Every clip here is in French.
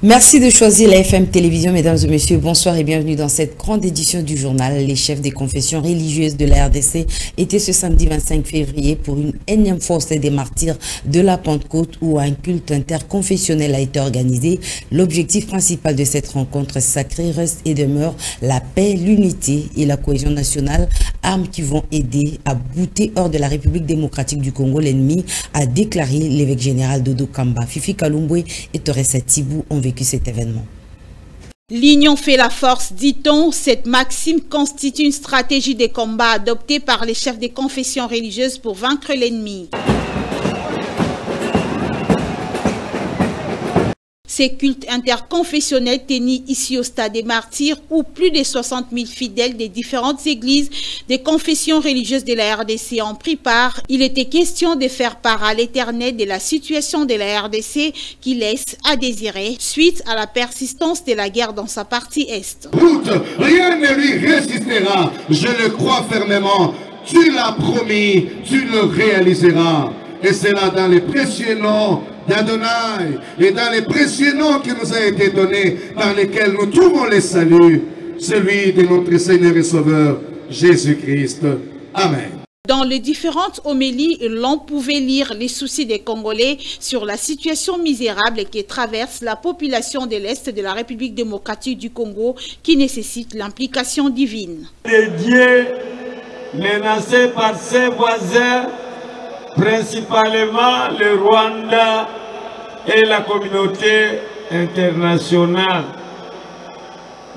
Merci de choisir la FM Télévision, mesdames et messieurs. Bonsoir et bienvenue dans cette grande édition du journal. Les chefs des confessions religieuses de la RDC étaient ce samedi 25 février pour une énième fosse des martyrs de la Pentecôte où un culte interconfessionnel a été organisé. L'objectif principal de cette rencontre sacrée reste et demeure la paix, l'unité et la cohésion nationale, armes qui vont aider à bouter hors de la République démocratique du Congo l'ennemi, a déclaré l'évêque général Dodo Kamba. Fifi Kalumbwe et Teresa Tibou ont vécu cet événement. L'union fait la force, dit-on. Cette maxime constitue une stratégie de combat adoptée par les chefs des confessions religieuses pour vaincre l'ennemi. Ces cultes interconfessionnels tenus ici au Stade des Martyrs où plus de 60 000 fidèles des différentes églises des confessions religieuses de la RDC ont pris part. Il était question de faire part à l'Éternel de la situation de la RDC qui laisse à désirer suite à la persistance de la guerre dans sa partie Est. Rien ne lui résistera, je le crois fermement. Tu l'as promis, tu le réaliseras. Et c'est là dans les précieux noms d'Adonai et dans les précieux noms qui nous a été donnés par lesquels nous trouvons les saluts, celui de notre Seigneur et Sauveur Jésus-Christ. Amen. Dans les différentes homélies, l'on pouvait lire les soucis des Congolais sur la situation misérable qui traverse la population de l'Est de la République démocratique du Congo qui nécessite l'implication divine. Les dieux menacés par ses voisins, principalement le Rwanda et la communauté internationale.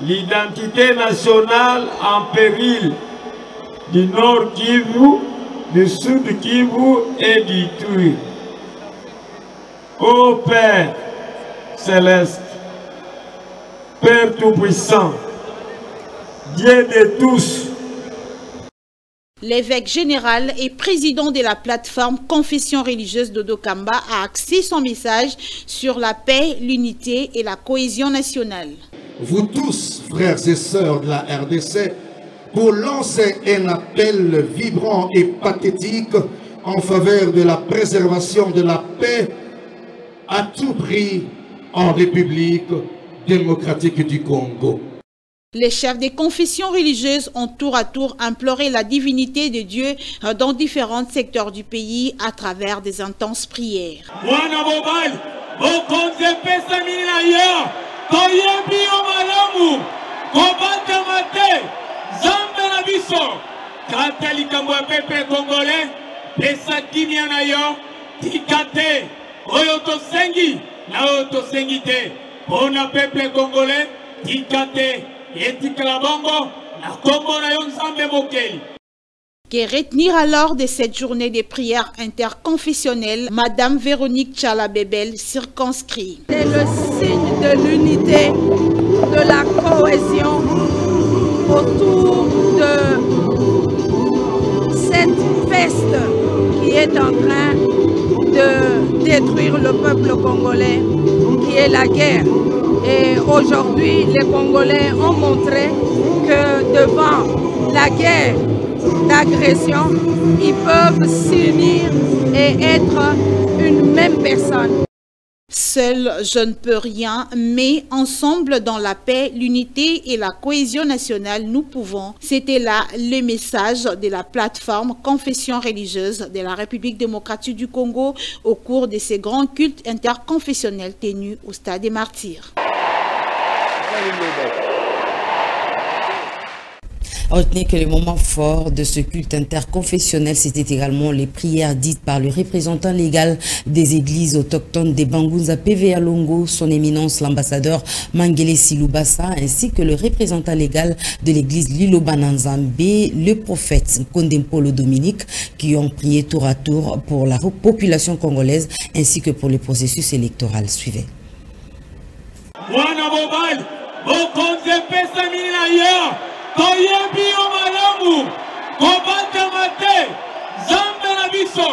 L'identité nationale en péril du Nord Kivu, du Sud Kivu et du Ituri. Ô Père céleste, Père tout-puissant, Dieu de tous, l'évêque général et président de la plateforme Confession religieuse Dodo Kamba a axé son message sur la paix, l'unité et la cohésion nationale. Vous tous, frères et sœurs de la RDC, pour lancer un appel vibrant et pathétique en faveur de la préservation de la paix à tout prix en République démocratique du Congo. Les chefs des confessions religieuses ont tour à tour imploré la divinité de Dieu dans différents secteurs du pays à travers des intenses prières. Que retenir alors de cette journée de prières interconfessionnelles, Madame Véronique Tchalabebel circonscrit. C'est le signe de l'unité, de la cohésion autour de cette peste qui est en train de détruire le peuple congolais, qui est la guerre. Et aujourd'hui, les Congolais ont montré que devant la guerre d'agression, ils peuvent s'unir et être une même personne. Seul, je ne peux rien, mais ensemble dans la paix, l'unité et la cohésion nationale, nous pouvons. C'était là le message de la plateforme Confession religieuse de la République démocratique du Congo au cours de ces grands cultes interconfessionnels tenus au Stade des Martyrs. Retenez que le moment fort de ce culte interconfessionnel, c'était également les prières dites par le représentant légal des églises autochtones des Bangunza PVA Longo, son éminence l'ambassadeur Mangele Silubasa, ainsi que le représentant légal de l'église Lilobananzambe, le prophète Kondempolo Dominique, qui ont prié tour à tour pour la population congolaise ainsi que pour le processus électoral. Suivez. Toyebi o malamu, kobata mate, zambe na biso,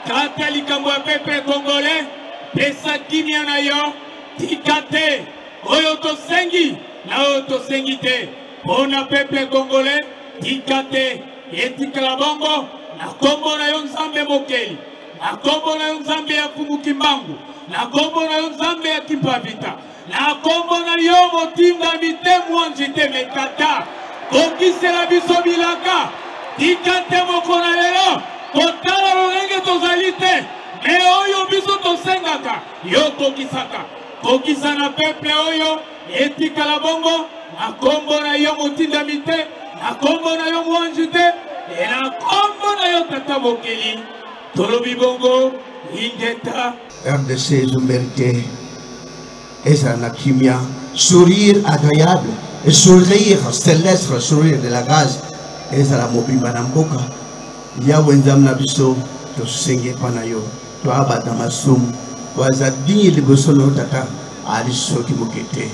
katali kambwa pepe congolais, pesa kimia na yo, tikate, oyo tosengi, na oyo tosengi te, pona pepe congolais, tikate, etikala bongo, na kombo na yo nzambe mokeli, na kombo na yo nzambe ya Fumu Kimbangu, na kombo na yo nzambe ya Kimpavita, na kombo na yo motinda mitemu anjite mekata kokisela biso bilaka dikate mokona lelo kotala lolenge tozali te me oyo biso tosengaka yo kokisaka kokisa na peuple oyo etikala bongo na kombo na yo motinda mite na kombo na yo mwanjite e na kombo na yo tata mokeli tolobi bongo ingeta RDC, ils ont mérité. Et ça n'a kimia. Sourire agréable. Et sourire céleste, sourire de la grâce. Et ça la mobile madame Boka. Il y a Wenzam Nabiso, to senge panayo, to abadamasum, waza dini libosono tata, aliso kimokete.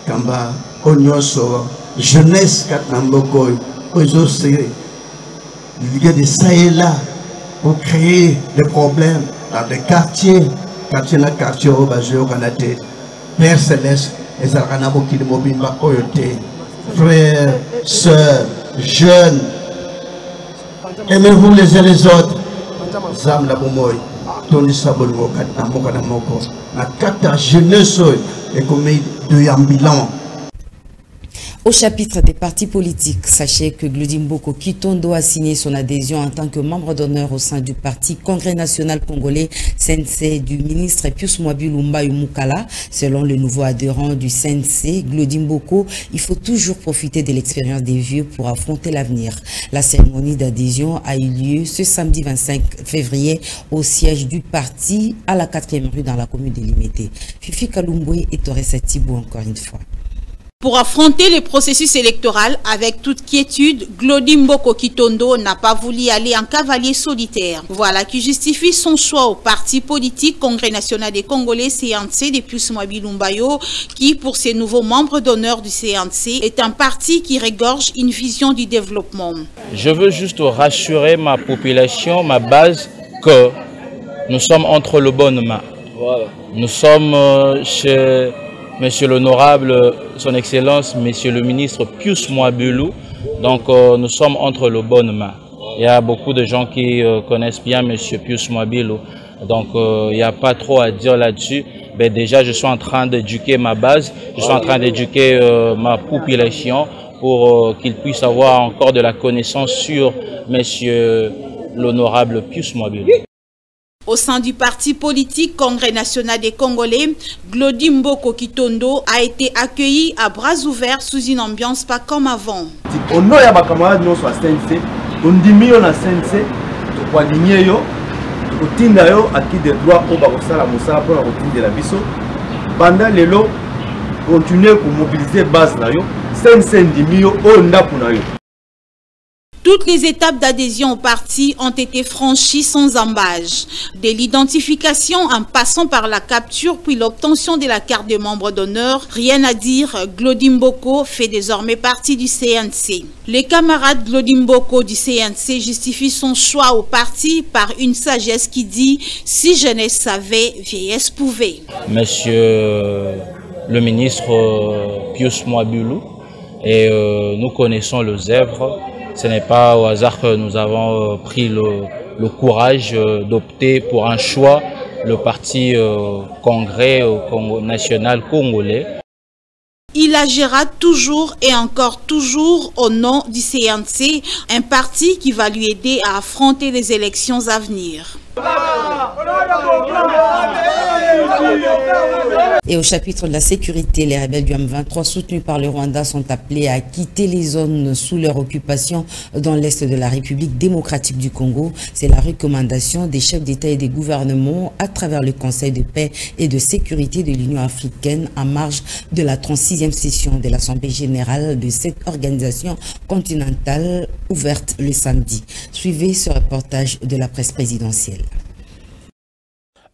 Kamba, onyoso, jeunesse katnamboko, ozo se, il y a des ça et là, pour créer des problèmes dans des quartiers. Quartier au Bajeo Kanate, Père Céleste, et Zaranabo qui mobimba oyote, frères, sœurs, jeunes, aimez-vous les uns les autres. Zam la Bomoy, Tony Sabongo, Katamoko Namoko, la Kata jeunesse et comme de Yambilan. Au chapitre des partis politiques, sachez que Glodimboko Kitondo a signé son adhésion en tant que membre d'honneur au sein du parti Congrès national congolais CNC du ministre Pius Mwabulumba Mukala. Selon le nouveau adhérent du CNC, Glodimboko, il faut toujours profiter de l'expérience des vieux pour affronter l'avenir. La cérémonie d'adhésion a eu lieu ce samedi 25 février au siège du parti à la 4e rue dans la commune de Limete. Fifi Kalumbwe et Torres Atibou encore une fois. Pour affronter le processus électoral avec toute quiétude, Glodimboko Kitondo n'a pas voulu aller en cavalier solitaire. Voilà qui justifie son choix au parti politique Congrès national des Congolais CNC de Pius Mwabulumba, qui pour ses nouveaux membres d'honneur du CNC est un parti qui regorge une vision du développement. Je veux juste rassurer ma population, ma base, que nous sommes entre le bonnes mains. Voilà. Nous sommes chez Monsieur l'honorable, son excellence, Monsieur le ministre Pius Mwabulu. Donc nous sommes entre le bonnes mains. Il y a beaucoup de gens qui connaissent bien Monsieur Pius Mwabulu. Donc il n'y a pas trop à dire là-dessus. Mais déjà je suis en train d'éduquer ma base, je suis en train d'éduquer ma population pour qu'ils puissent avoir encore de la connaissance sur Monsieur l'honorable Pius Mwabulu. Au sein du parti politique Congrès national des Congolais, Glodimboko Kitondo a été accueilli à bras ouverts sous une ambiance pas comme avant. Au nom de mes camarades, nous sommes CNC, on dit mieux na CNC, tu vas ligner yo, tu vas yo acquis des droits au Bakosala Moussa pour la routine de la biso. Pendant les lots, continuer pour mobiliser base na yo, CNC dit mieux au Ndapunayo. Toutes les étapes d'adhésion au parti ont été franchies sans embâche. De l'identification en passant par la capture puis l'obtention de la carte de membre d'honneur, rien à dire, Glodimboko fait désormais partie du CNC. Les camarades Glodimboko du CNC justifient son choix au parti par une sagesse qui dit « Si jeunesse savait, vieillesse pouvait ». Monsieur le ministre Pius Mwabulu, et nous connaissons le zèbre. Ce n'est pas au hasard que nous avons pris le courage d'opter pour un choix, le parti Congrès national congolais. Il agira toujours et encore toujours au nom du CNC, un parti qui va lui aider à affronter les élections à venir. Et au chapitre de la sécurité, les rebelles du M23 soutenus par le Rwanda sont appelés à quitter les zones sous leur occupation dans l'est de la République démocratique du Congo. C'est la recommandation des chefs d'État et des gouvernements à travers le Conseil de paix et de sécurité de l'Union africaine en marge de la 36e session de l'Assemblée générale de cette organisation continentale ouverte le samedi. Suivez ce reportage de la presse présidentielle.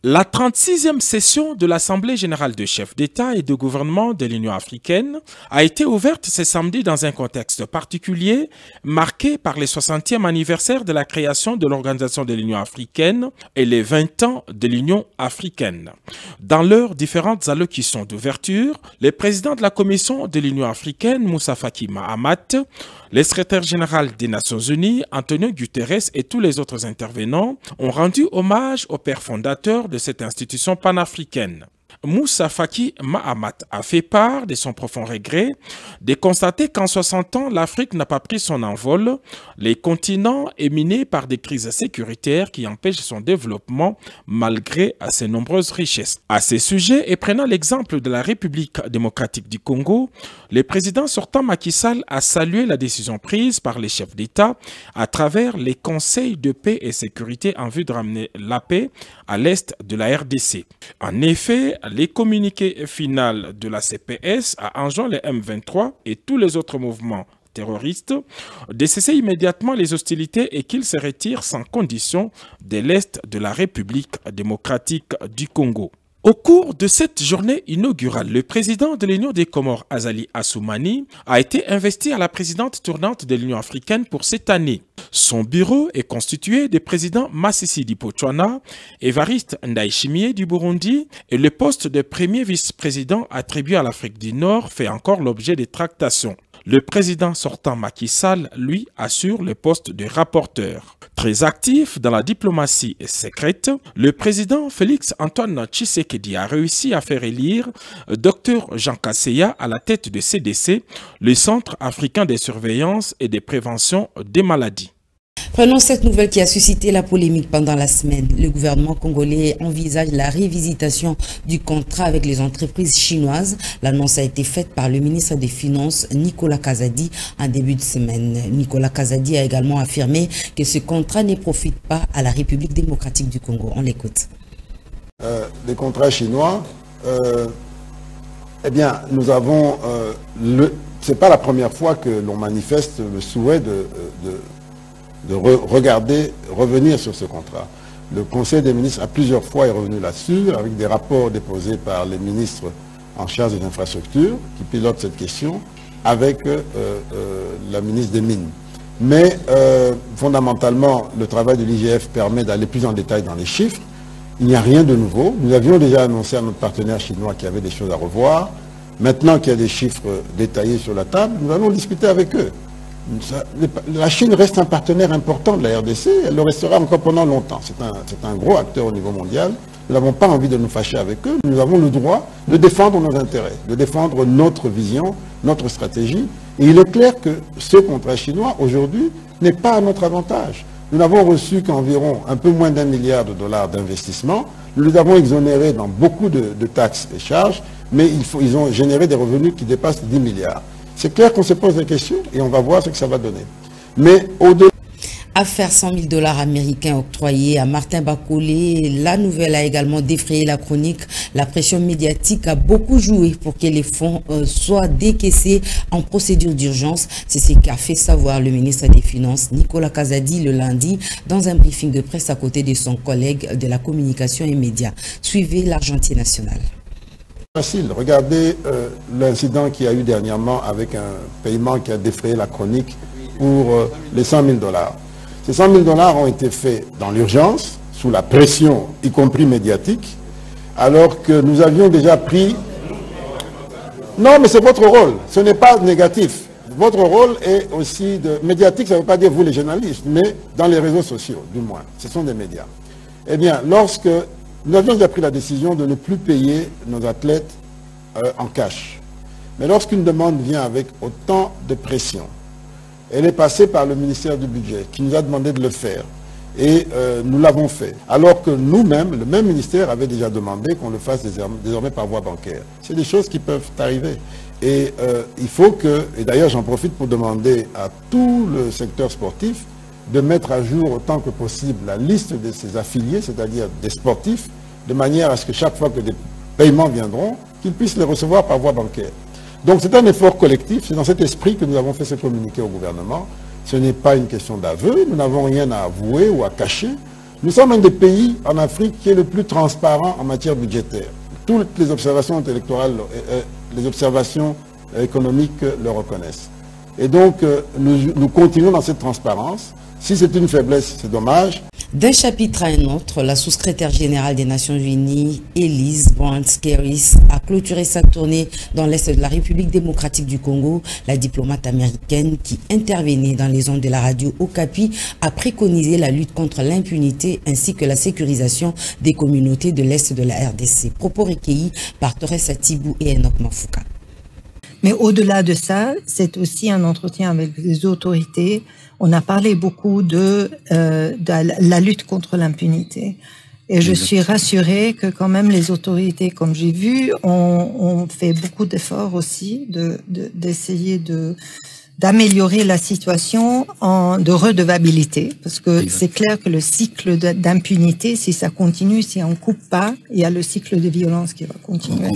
La 36e session de l'Assemblée générale de chefs d'État et de gouvernement de l'Union africaine a été ouverte ce samedi dans un contexte particulier marqué par les 60e anniversaire de la création de l'Organisation de l'Union africaine et les 20 ans de l'Union africaine. Dans leurs différentes allocutions d'ouverture, les présidents de la Commission de l'Union africaine, Moussa Faki Mahamat, le secrétaire général des Nations Unies, Antonio Guterres et tous les autres intervenants ont rendu hommage au père fondateur de cette institution panafricaine. Moussa Faki Mahamat a fait part de son profond regret de constater qu'en 60 ans, l'Afrique n'a pas pris son envol. Le continent est miné par des crises sécuritaires qui empêchent son développement malgré ses nombreuses richesses. À ce sujet, et prenant l'exemple de la République démocratique du Congo, le président sortant Macky Sall a salué la décision prise par les chefs d'État à travers les conseils de paix et sécurité en vue de ramener la paix à l'est de la RDC. En effet, les communiqués finaux de la CPS a enjoint les M23 et tous les autres mouvements terroristes de cesser immédiatement les hostilités et qu'ils se retirent sans condition de l'est de la République démocratique du Congo. Au cours de cette journée inaugurale, le président de l'Union des Comores, Azali Assoumani, a été investi à la présidente tournante de l'Union africaine pour cette année. Son bureau est constitué des présidents Masisi du Botswana, Évariste Ndayishimiye du Burundi et le poste de premier vice-président attribué à l'Afrique du Nord fait encore l'objet des tractations. Le président sortant Macky Sall, lui, assure le poste de rapporteur. Très actif dans la diplomatie secrète, le président Félix-Antoine Tshisekedi a réussi à faire élire Dr Jean Kasseya à la tête de CDC, le Centre africain de surveillance et de prévention des maladies. Prenons cette nouvelle qui a suscité la polémique pendant la semaine. Le gouvernement congolais envisage la révisitation du contrat avec les entreprises chinoises. L'annonce a été faite par le ministre des Finances, Nicolas Kazadi, en début de semaine. Nicolas Kazadi a également affirmé que ce contrat ne profite pas à la République démocratique du Congo. On l'écoute. Les contrats chinois, eh bien, nous avons... c'est pas la première fois que l'on manifeste le souhait de revenir sur ce contrat. Le Conseil des ministres a plusieurs fois est revenu là-dessus, avec des rapports déposés par les ministres en charge des infrastructures, qui pilotent cette question, avec la ministre des Mines. Mais fondamentalement, le travail de l'IGF permet d'aller plus en détail dans les chiffres. Il n'y a rien de nouveau. Nous avions déjà annoncé à notre partenaire chinois qu'il y avait des choses à revoir. Maintenant qu'il y a des chiffres détaillés sur la table, nous allons discuter avec eux. La Chine reste un partenaire important de la RDC, elle le restera encore pendant longtemps. C'est un gros acteur au niveau mondial. Nous n'avons pas envie de nous fâcher avec eux. Nous avons le droit de défendre nos intérêts, de défendre notre vision, notre stratégie. Et il est clair que ce contrat chinois, aujourd'hui, n'est pas à notre avantage. Nous n'avons reçu qu'environ un peu moins d'1 milliard de dollars d'investissement. Nous les avons exonérés dans beaucoup de taxes et charges, mais ils ont généré des revenus qui dépassent 10 milliards. C'est clair qu'on se pose des questions et on va voir ce que ça va donner. Mais au-delà... Affaire 100 000 $ américains octroyés à Martin Bakolé, la nouvelle a également défrayé la chronique. La pression médiatique a beaucoup joué pour que les fonds soient décaissés en procédure d'urgence. C'est ce qu'a fait savoir le ministre des Finances, Nicolas Kazadi, le lundi, dans un briefing de presse à côté de son collègue de la communication et médias. Suivez l'Argentier national. Facile. Regardez l'incident qu'il y a eu dernièrement avec un paiement qui a défrayé la chronique pour les 100 000 $. Ces 100 000 $ ont été faits dans l'urgence, sous la pression, y compris médiatique, alors que nous avions déjà pris... Non, mais c'est votre rôle, ce n'est pas négatif. Votre rôle est aussi de... Médiatique, ça ne veut pas dire vous les journalistes, mais dans les réseaux sociaux, du moins. Ce sont des médias. Eh bien, lorsque... Nous avions déjà pris la décision de ne plus payer nos athlètes en cash. Mais lorsqu'une demande vient avec autant de pression, elle est passée par le ministère du Budget qui nous a demandé de le faire. Et nous l'avons fait. Alors que nous-mêmes, le même ministère avait déjà demandé qu'on le fasse désormais par voie bancaire. C'est des choses qui peuvent arriver. Et il faut que, et d'ailleurs j'en profite pour demander à tout le secteur sportif de mettre à jour autant que possible la liste de ses affiliés, c'est-à-dire des sportifs, de manière à ce que chaque fois que des paiements viendront, qu'ils puissent les recevoir par voie bancaire. Donc c'est un effort collectif, c'est dans cet esprit que nous avons fait ce communiqué au gouvernement. Ce n'est pas une question d'aveu, nous n'avons rien à avouer ou à cacher. Nous sommes un des pays en Afrique qui est le plus transparent en matière budgétaire. Toutes les observations électorales, les observations économiques le reconnaissent. Et donc nous continuons dans cette transparence. Si c'est une faiblesse, c'est dommage. D'un chapitre à un autre, la sous-secrétaire générale des Nations Unies, Elise Brand-Skeris, a clôturé sa tournée dans l'Est de la République démocratique du Congo. La diplomate américaine qui intervenait dans les ondes de la radio Okapi a préconisé la lutte contre l'impunité ainsi que la sécurisation des communautés de l'Est de la RDC. Propos recueillis par Torres Atibou et Enoch Mafouka. Mais au-delà de ça, c'est aussi un entretien avec les autorités. On a parlé beaucoup de la lutte contre l'impunité. Et je suis rassurée que quand même les autorités, comme j'ai vu, ont fait beaucoup d'efforts aussi d'essayer d'améliorer la situation de redevabilité. Parce que c'est clair que le cycle d'impunité, si ça continue, si on ne coupe pas, il y a le cycle de violence qui va continuer.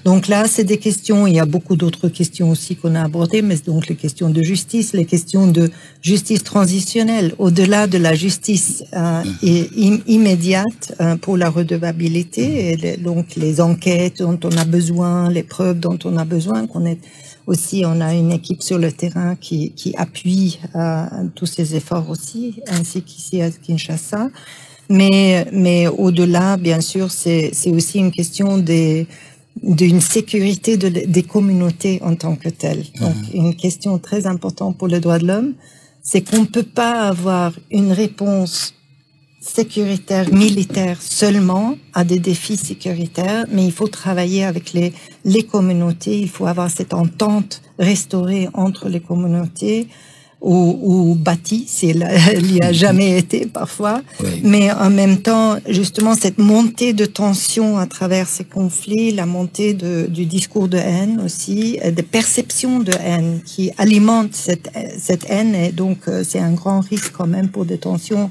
Donc là, c'est des questions, il y a beaucoup d'autres questions aussi qu'on a abordées, mais donc les questions de justice, les questions de justice transitionnelle, au-delà de la justice immédiate pour la redevabilité, et donc les enquêtes dont on a besoin, les preuves dont on a besoin, aussi, on a une équipe sur le terrain qui appuie tous ces efforts aussi, ainsi qu'ici à Kinshasa. Mais au-delà, bien sûr, c'est aussi une question d'une sécurité des communautés en tant que telles. Donc, une question très importante pour les droits de l'homme, c'est qu'on ne peut pas avoir une réponse sécuritaire, militaire seulement à des défis sécuritaires, mais il faut travailler avec les communautés, il faut avoir cette entente restaurée entre les communautés ou bâtie, s'il n'y a jamais été parfois, mais en même temps, justement, cette montée de tension à travers ces conflits, la montée du discours de haine aussi, des perceptions de haine qui alimentent cette haine, et donc c'est un grand risque quand même pour des tensions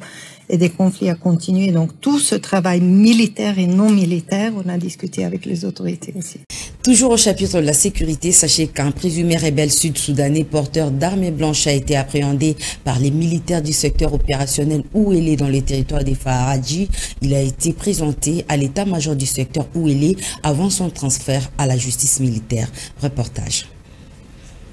et des conflits à continuer. Donc tout ce travail militaire et non militaire, on a discuté avec les autorités aussi. Toujours au chapitre de la sécurité, sachez qu'un présumé rebelle sud-soudanais porteur d'armes blanches a été appréhendé par les militaires du secteur opérationnel Ouélé dans les territoires des Faharadji. Il a été présenté à l'état-major du secteur Ouélé avant son transfert à la justice militaire. Reportage.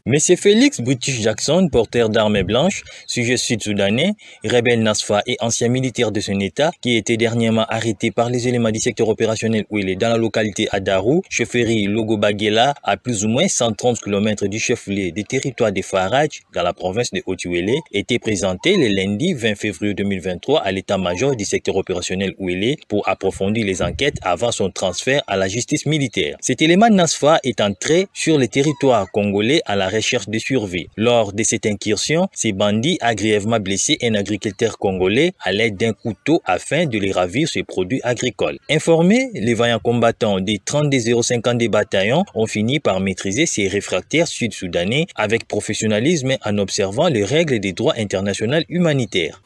Monsieur Félix British Jackson, porteur d'armes blanches, sujet sud-soudanais, rebelle NASFA et ancien militaire de son état, qui a été dernièrement arrêté par les éléments du secteur opérationnel où il est dans la localité Adarou, chefferie Logobagela, à plus ou moins 130 km du chef-lieu des territoires des Faharadji, dans la province de Haut-Uélé, était présenté le lundi 20 février 2023 à l'état-major du secteur opérationnel Ouélé pour approfondir les enquêtes avant son transfert à la justice militaire. Cet élément NASFA est entré sur le territoire congolais à la recherche de survie. Lors de cette incursion, ces bandits a grièvement blessé un agriculteur congolais à l'aide d'un couteau afin de lui ravir ses produits agricoles. Informés, les vaillants combattants des 32,050 des bataillons ont fini par maîtriser ces réfractaires sud-soudanais avec professionnalisme en observant les règles des droits internationaux humanitaires.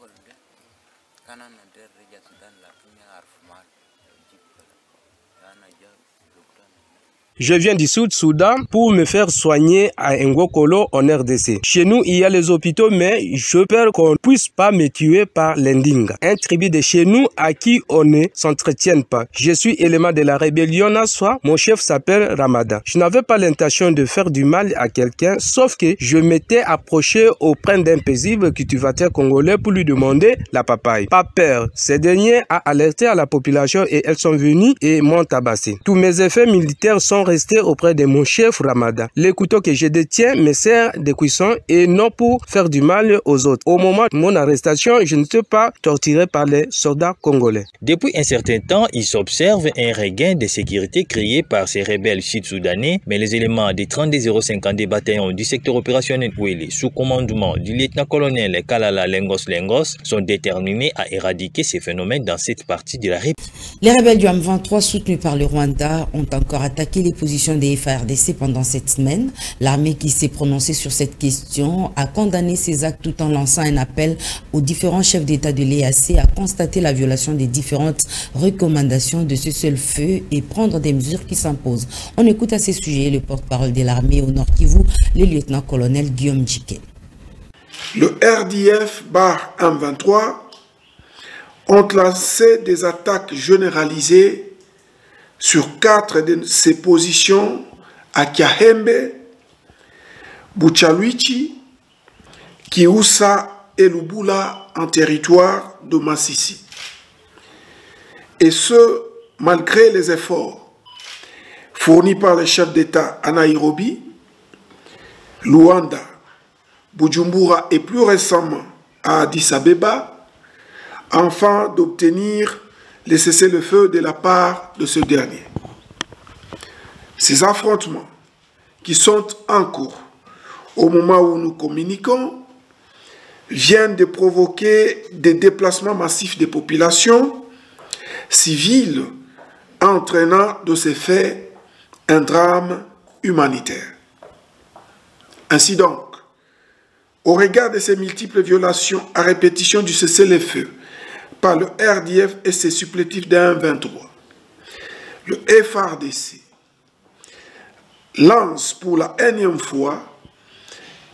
Je viens du Sud-Soudan pour me faire soigner à Ngokolo en RDC. Chez nous, il y a les hôpitaux, mais je peur qu'on ne puisse pas me tuer par l'Indinga. Un tribu de chez nous à qui on ne s'entretienne pas. Je suis élément de la rébellion Naswa. Mon chef s'appelle Ramada. Je n'avais pas l'intention de faire du mal à quelqu'un, sauf que je m'étais approché auprès d'un paisible cultivateur congolais pour lui demander la papaye. Pas peur. Ces derniers a alerté à la population et elles sont venues et m'ont tabassé. Tous mes effets militaires sont restés auprès de mon chef Ramada. Les couteaux que je détiens me servent de cuisson et non pour faire du mal aux autres. Au moment de mon arrestation, je ne suis pas torturé par les soldats congolais. Depuis un certain temps, il s'observe un regain de sécurité créé par ces rebelles sud-soudanais, mais les éléments des 32,050 des bataillons du secteur opérationnel Ouélé, sous commandement du lieutenant-colonel Kalala Lengos sont déterminés à éradiquer ces phénomènes dans cette partie de la République. Les rebelles du M23 soutenus par le Rwanda ont encore attaqué les positions des FARDC pendant cette semaine. L'armée qui s'est prononcée sur cette question a condamné ces actes tout en lançant un appel aux différents chefs d'État de l'EAC à constater la violation des différentes recommandations de ce seul feu et prendre des mesures qui s'imposent. On écoute à ces sujets le porte-parole de l'armée au Nord Kivu, le lieutenant-colonel Guillaume Djike. Le RDF M23 ont lancé des attaques généralisées sur 4 de ses positions à Kiahembe, Buchaluichi, Kiusa et Lubula en territoire de Massissi. Et ce, malgré les efforts fournis par les chefs d'État à Nairobi, Luanda, Bujumbura et plus récemment à Addis Abeba, afin d'obtenir les cessez-le-feu de la part de ce dernier. Ces affrontements qui sont en cours au moment où nous communiquons viennent de provoquer des déplacements massifs des populations civiles, entraînant de ces faits un drame humanitaire. Ainsi donc, au regard de ces multiples violations à répétition du cessez-le-feu par le RDF et ses supplétifs d'un 23, le FARDC lance pour la énième fois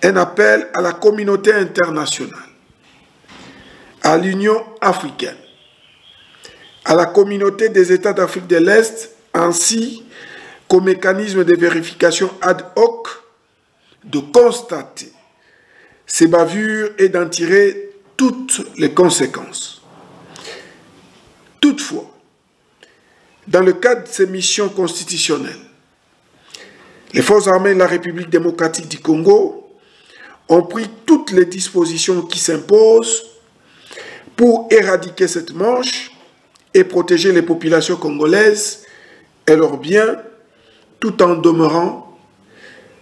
un appel à la communauté internationale, à l'Union africaine, à la communauté des États d'Afrique de l'Est, ainsi qu'au mécanisme de vérification ad hoc de constater ces bavures et d'en tirer toutes les conséquences. Toutefois, dans le cadre de ces missions constitutionnelles, les forces armées de la République démocratique du Congo ont pris toutes les dispositions qui s'imposent pour éradiquer cette manche et protéger les populations congolaises et leurs biens, tout en demeurant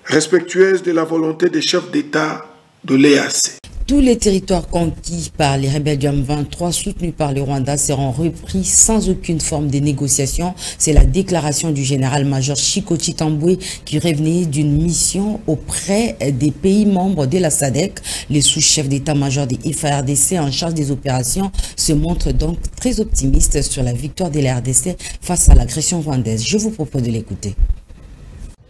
respectueuses de la volonté des chefs d'État de l'EAC. Tous les territoires conquis par les rebelles du M23 soutenus par le Rwanda seront repris sans aucune forme de négociation. C'est la déclaration du général-major Chiko Chitambwe qui revenait d'une mission auprès des pays membres de la SADC. Les sous-chefs d'état-major des FARDC en charge des opérations se montrent donc très optimistes sur la victoire de la RDC face à l'agression rwandaise. Je vous propose de l'écouter.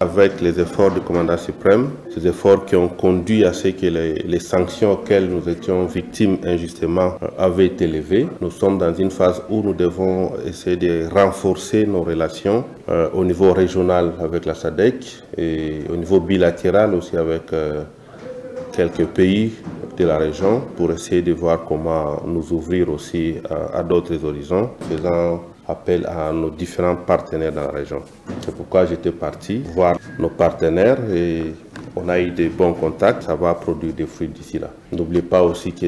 Avec les efforts du commandant suprême, ces efforts qui ont conduit à ce que les sanctions auxquelles nous étions victimes injustement avaient été levées. Nous sommes dans une phase où nous devons essayer de renforcer nos relations au niveau régional avec la SADC et au niveau bilatéral aussi avec quelques pays de la région pour essayer de voir comment nous ouvrir aussi à d'autres horizons, faisant appel à nos différents partenaires dans la région. C'est pourquoi j'étais parti voir nos partenaires et on a eu de bons contacts. Ça va produire des fruits d'ici là. N'oubliez pas aussi que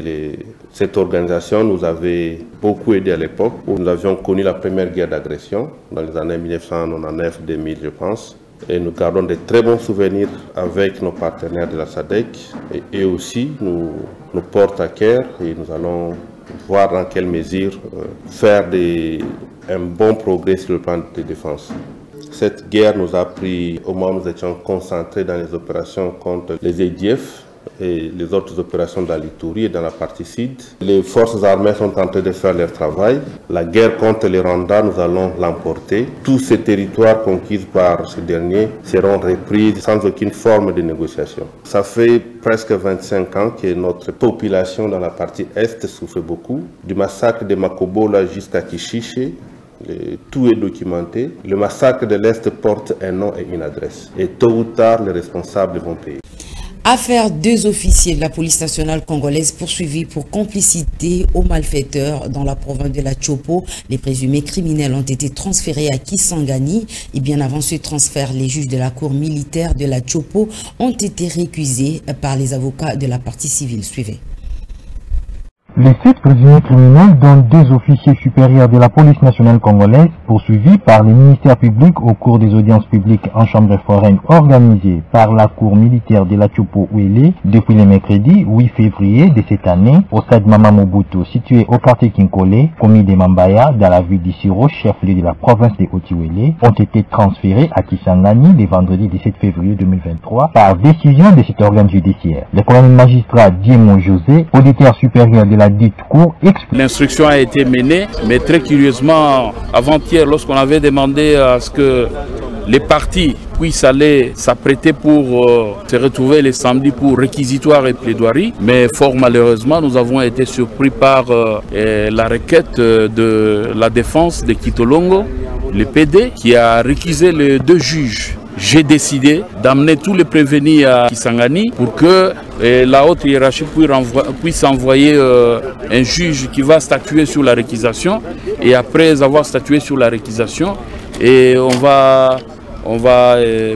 cette organisation nous avait beaucoup aidé à l'époque où nous avions connu la première guerre d'agression dans les années 1999-2000, je pense. Et nous gardons de très bons souvenirs avec nos partenaires de la SADC et eux aussi nous portent à cœur et nous allons voir dans quelle mesure faire un bon progrès sur le plan de défense. Cette guerre nous a pris au moment où nous étions concentrés dans les opérations contre les EDF et les autres opérations dans l'Ituri et dans la partie sud. Les forces armées sont en train de faire leur travail. La guerre contre les Rwandais, nous allons l'emporter. Tous ces territoires conquis par ce dernier seront repris sans aucune forme de négociation. Ça fait presque 25 ans que notre population dans la partie est souffre beaucoup. Du massacre de Makobola jusqu'à Kishiche, tout est documenté. Le massacre de l'Est porte un nom et une adresse. Et tôt ou tard, les responsables vont payer. Affaire, 2 officiers de la police nationale congolaise poursuivis pour complicité aux malfaiteurs dans la province de la Tchopo. Les présumés criminels ont été transférés à Kisangani. Et bien avant ce transfert, les juges de la cour militaire de la Tchopo ont été récusés par les avocats de la partie civile. Suivez. Les 7 présumés criminels, dont 2 officiers supérieurs de la police nationale congolaise, poursuivis par les ministères publics au cours des audiences publiques en chambre foraine organisées par la cour militaire de la Tchopo-Ouélé depuis le mercredi 8 février de cette année au stade Mama Mobutu situé au quartier Kinkole, commune de Mambaya, dans la ville d'Isiro, chef-lieu de la province de Oti-Ouélé, ont été transférés à Kisangani le vendredi 17 février 2023 par décision de cet organe judiciaire. Le colonel magistrat Diemo José, auditeur supérieur de la dite cour, explique. L'instruction a été menée, mais très curieusement, avant-hier, lorsqu'on avait demandé à ce que les parties puissent aller s'apprêter pour se retrouver les samedis pour réquisitoire et plaidoirie, mais fort malheureusement, nous avons été surpris par la requête de la défense de Kitolongo, le PD, qui a réquisé les 2 juges j'ai décidé d'amener tous les prévenus à Kisangani pour que la haute hiérarchie puisse envoyer un juge qui va statuer sur la réquisition. Et après avoir statué sur la réquisition, et on va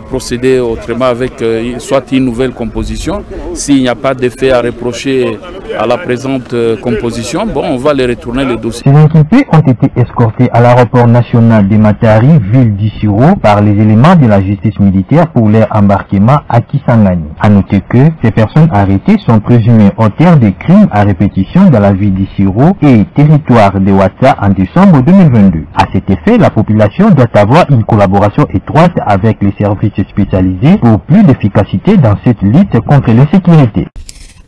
procéder autrement avec soit une nouvelle composition. S'il n'y a pas d'effet à reprocher à la présente composition, bon, on va les retourner le dossier. Ces inculpés ont été escortés à l'aéroport national de Matari, ville d'Issiro, par les éléments de la justice militaire pour leur embarquement à Kisangani. A noter que ces personnes arrêtées sont présumées auteurs de crimes à répétition dans la ville d'Issiro et territoire de Ouatta en décembre 2022. À cet effet, la population doit avoir une collaboration étroite avec les services spécialisés pour plus d'efficacité dans cette lutte contre l'insécurité.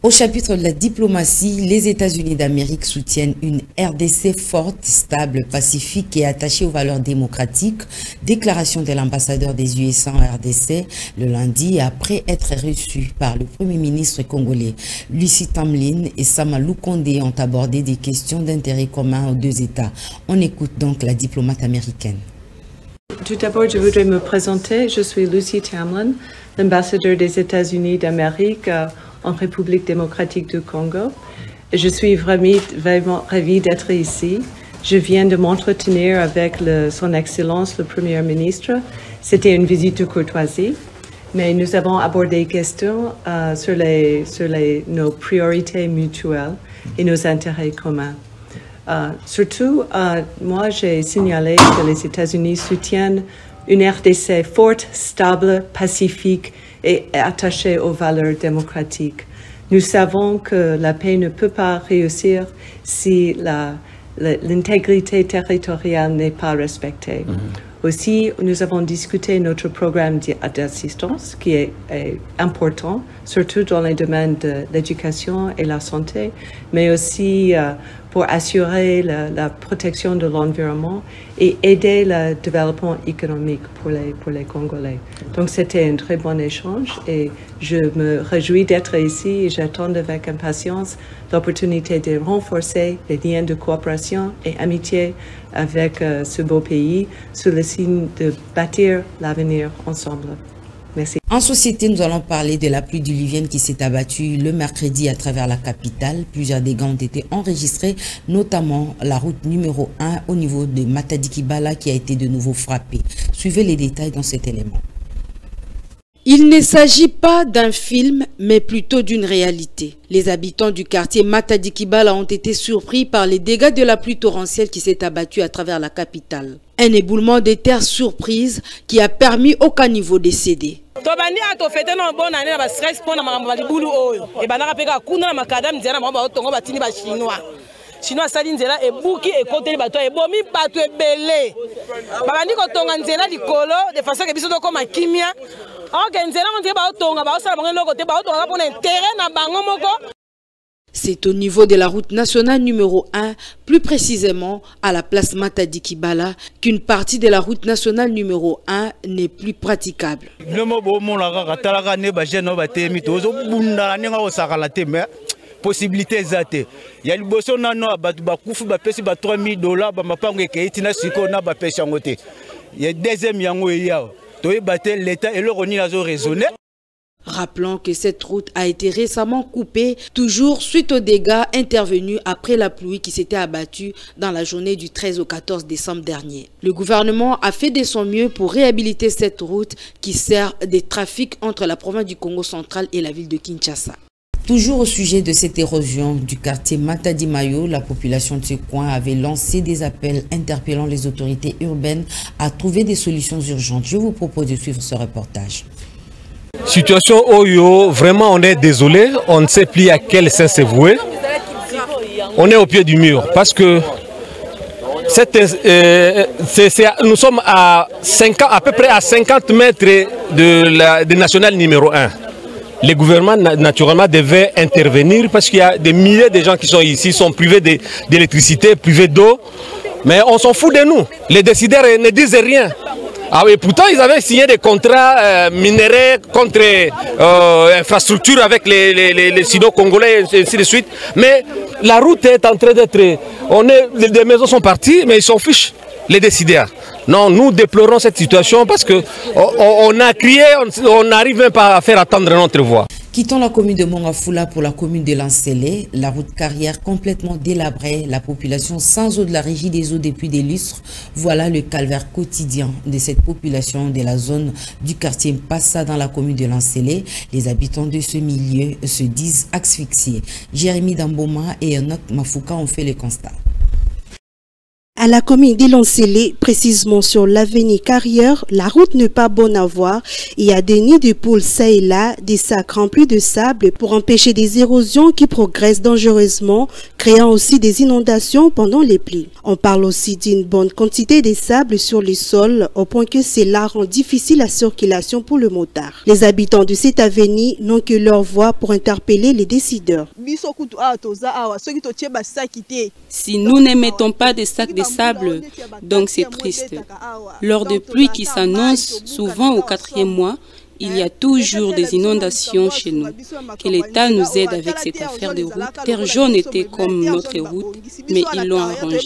Au chapitre de la diplomatie, les États-Unis d'Amérique soutiennent une RDC forte, stable, pacifique et attachée aux valeurs démocratiques. Déclaration de l'ambassadeur des USA en RDC le lundi après être reçu par le Premier ministre congolais. Lucie Tamlin et Samalou Kondé ont abordé des questions d'intérêt commun aux deux États. On écoute donc la diplomate américaine. Tout d'abord, je voudrais me présenter. Je suis Lucie Tamlin, l'ambassadeur des États-Unis d'Amérique en République démocratique du Congo. Je suis vraiment ravie d'être ici. Je viens de m'entretenir avec son Excellence, le Premier ministre. C'était une visite de courtoisie, mais nous avons abordé des questions sur nos priorités mutuelles et nos intérêts communs. Surtout, moi, j'ai signalé que les États-Unis soutiennent une RDC forte, stable, pacifique et attachée aux valeurs démocratiques. Nous savons que la paix ne peut pas réussir si l'intégrité territoriale n'est pas respectée. Aussi, nous avons discuté notre programme d'assistance qui est important, surtout dans les domaines de l'éducation et la santé, mais aussi pour assurer la protection de l'environnement et aider le développement économique pour les Congolais. Donc c'était un très bon échange et je me réjouis d'être ici et j'attends avec impatience l'opportunité de renforcer les liens de coopération et amitié avec ce beau pays sous le signe de bâtir l'avenir ensemble. Merci. En société, nous allons parler de la pluie diluvienne qui s'est abattue le mercredi à travers la capitale. Plusieurs dégâts ont été enregistrés, notamment la route numéro 1 au niveau de Matadi-Kibala qui a été de nouveau frappée. Suivez les détails dans cet élément. Il ne s'agit pas d'un film, mais plutôt d'une réalité. Les habitants du quartier Matadi-Kibala ont été surpris par les dégâts de la pluie torrentielle qui s'est abattue à travers la capitale. Un éboulement de terre surprise qui a permis au caniveau de céder. Chinois sali nzela ebuki ekoteli bato ebomi bato ebele babandi kotonga nzela likolo de façon que biso to koma kimia ok nzela on dit ba otonga ba osala bango loko te ba otonga pona intérêt na bango moko. C'est au niveau de la route nationale numéro 1, plus précisément à la place Matadi-Kibala, qu'une partie de la route nationale numéro 1 n'est plus praticable. Possibilité zate ya liboso nano batu bakufu bapesi ba $3000 ba mapango eketi na siko na ba pesa ngote ya deuxième yango ya to ebate l'état et le roni nazo raisonner. Rappelons que cette route a été récemment coupée, toujours suite aux dégâts intervenus après la pluie qui s'était abattue dans la journée du 13 au 14 décembre dernier. Le gouvernement a fait de son mieux pour réhabiliter cette route qui sert des trafics entre la province du Congo central et la ville de Kinshasa. Toujours au sujet de cette érosion du quartier Matadi-Mayo, la population de ce coin avait lancé des appels interpellant les autorités urbaines à trouver des solutions urgentes. Je vous propose de suivre ce reportage. Situation Oyo, vraiment on est désolé, on ne sait plus à quel sens se vouer. On est au pied du mur parce que nous sommes à peu près à 50 mètres de national numéro 1. Les gouvernements naturellement devaient intervenir parce qu'il y a des milliers de gens qui sont ici, sont privés d'électricité, privés d'eau. Mais on s'en fout de nous. Les décideurs ne disent rien. Ah oui, pourtant ils avaient signé des contrats minéraux contre infrastructures avec les sino-congolais et ainsi de suite. Mais la route est en train d'être... Les maisons sont parties, mais ils s'en fichent, les décideurs. Non, nous déplorons cette situation parce qu'on a crié, on n'arrive même pas à faire attendre notre voix. Quittons la commune de Mongafula pour la commune de Lancélé, la route carrière complètement délabrée, la population sans eau de la régie des eaux depuis des lustres. Voilà le calvaire quotidien de cette population de la zone du quartier Mpassa dans la commune de Lancélé. Les habitants de ce milieu se disent asphyxiés. Jérémy Damboma et Enoch Mafouka ont fait le constat. À la commune d'Elancélé, précisément sur l'avenue Carrière, la route n'est pas bonne à voir. Il y a des nids de poules ça et là, des sacs remplis de sable pour empêcher des érosions qui progressent dangereusement, créant aussi des inondations pendant les pluies. On parle aussi d'une bonne quantité de sable sur le sol, au point que cela rend difficile la circulation pour le motard. Les habitants de cette avenue n'ont que leur voix pour interpeller les décideurs. Si nous n'émettons pas des sacs de sable, donc c'est triste. Lors de pluies qui s'annoncent souvent au 4e mois, il y a toujours des inondations chez nous. Que l'État nous aide avec cette affaire de route. Terre jaune était comme notre route, mais ils l'ont arrangé.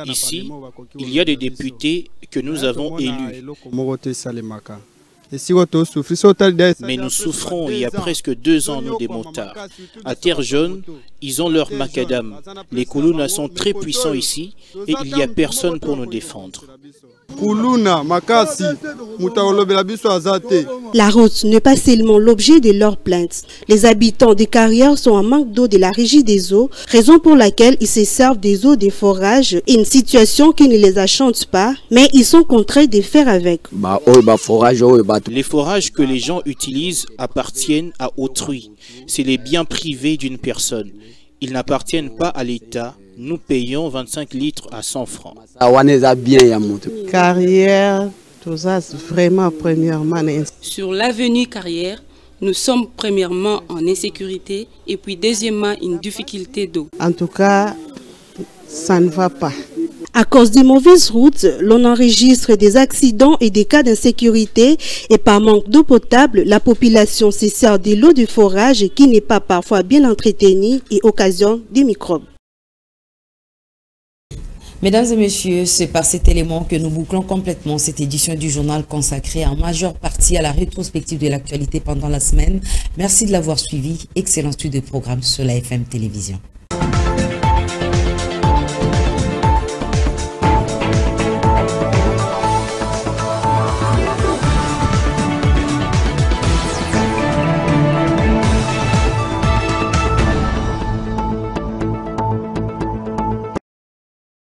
Ici, il y a des députés que nous avons élus. Mais nous souffrons il y a presque 2 ans, nous des motards. À Terre Jaune, ils ont leur macadam. Les Koulouna sont très puissants ici et il n'y a personne pour nous défendre. La route n'est pas seulement l'objet de leurs plaintes. Les habitants des carrières sont en manque d'eau de la régie des eaux, raison pour laquelle ils se servent des eaux des forages, une situation qui ne les achante pas, mais ils sont contraints de faire avec. Les forages que les gens utilisent appartiennent à autrui. C'est les biens privés d'une personne. Ils n'appartiennent pas à l'État. Nous payons 25 litres à 100 francs. Carrière, tout ça, vraiment premièrement. Sur l'avenue Carrière, nous sommes premièrement en insécurité et puis deuxièmement une difficulté d'eau. En tout cas, ça ne va pas. À cause des mauvaises routes, l'on enregistre des accidents et des cas d'insécurité et par manque d'eau potable, la population se sert de l'eau de forage qui n'est pas parfois bien entretenue et occasionne des microbes. Mesdames et messieurs, c'est par cet élément que nous bouclons complètement cette édition du journal consacrée en majeure partie à la rétrospective de l'actualité pendant la semaine. Merci de l'avoir suivi. Excellent studio de programme sur la FM Télévision.